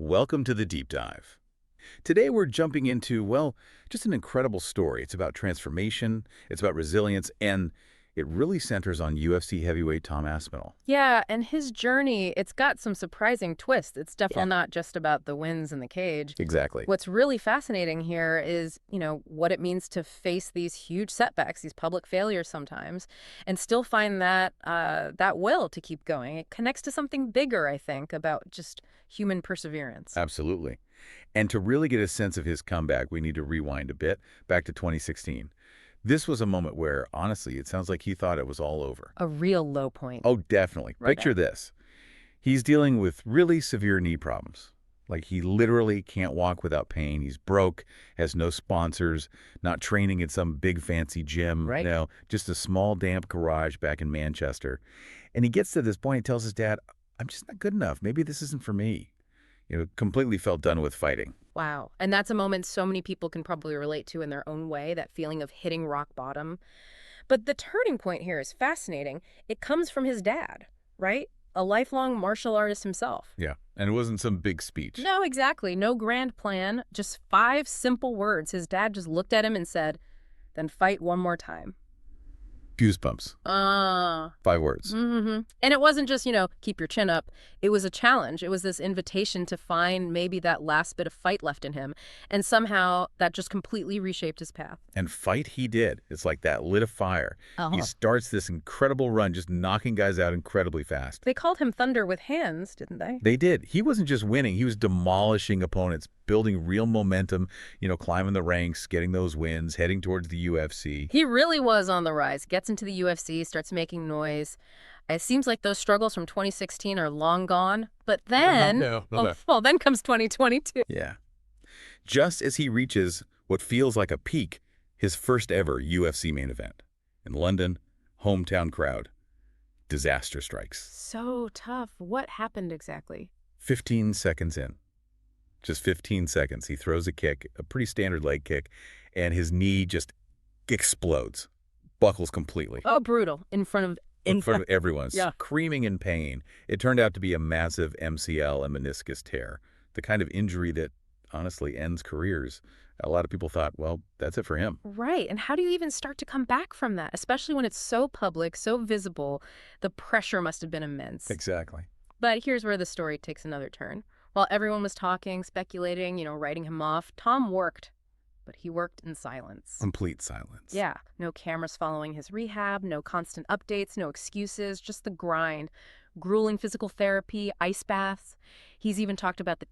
Welcome to the Deep Dive. Today we're jumping into, well, just an incredible story. It's about transformation, it's about resilience, and it really centers on UFC heavyweight Tom Aspinall. Yeah, and his journey, it's got some surprising twists. It's Yeah. definitely not just about the wins in the cage. Exactly. What's really fascinating here is, what it means to face these huge setbacks, these public failures sometimes, and still find that will to keep going. It connects to something bigger, I think, about just human perseverance. Absolutely. And to really get a sense of his comeback, we need to rewind a bit, back to 2016. This was a moment where, honestly, it sounds like he thought it was all over. A real low point. Oh, definitely. Right. Picture this. He's dealing with really severe knee problems. Like he literally can't walk without pain. He's broke, has no sponsors, not training at some big fancy gym. Right. No, just a small damp garage back in Manchester. And he gets to this point, he tells his dad, I'm just not good enough. Maybe this isn't for me. Completely felt done with fighting. Wow. And that's a moment so many people can probably relate to in their own way, that feeling of hitting rock bottom. But the turning point here is fascinating. It comes from his dad, right? A lifelong martial artist himself. Yeah. And it wasn't some big speech. No, exactly. No grand plan. Just 5 simple words. His dad just looked at him and said, then fight one more time. Goosebumps. 5 words. And it wasn't just, keep your chin up. It was a challenge. It was this invitation to find maybe that last bit of fight left in him. And somehow that just completely reshaped his path. And fight he did. It's like that lit a fire. He Uh-huh. starts this incredible run, just knocking guys out incredibly fast. They called him Thunder with hands, didn't they? They did. He wasn't just winning. He was demolishing opponents, building real momentum, climbing the ranks, getting those wins, heading towards the UFC. He really was on the rise. Gets into the UFC, starts making noise. It seems like those struggles from 2016 are long gone. But then, then comes 2022. Yeah. Just as he reaches what feels like a peak, his first ever UFC main event. In London, hometown crowd. Disaster strikes. So tough. What happened exactly? 15 seconds in. Just 15 seconds. He throws a kick, a pretty standard leg kick, and his knee just explodes. Buckles completely. Oh, brutal. In front of Everyone, Yeah. screaming in pain. It turned out to be a massive MCL and meniscus tear, the kind of injury that honestly ends careers. A lot of people thought, well, that's it for him. Right. And how do you even start to come back from that? Especially when it's so public, so visible. The pressure must have been immense. Exactly. But here's where the story takes another turn. While everyone was talking, speculating, writing him off, Tom worked. But he worked in silence. Complete silence. Yeah. No cameras following his rehab, no constant updates, no excuses, just the grind. Grueling physical therapy, ice baths. He's even talked about the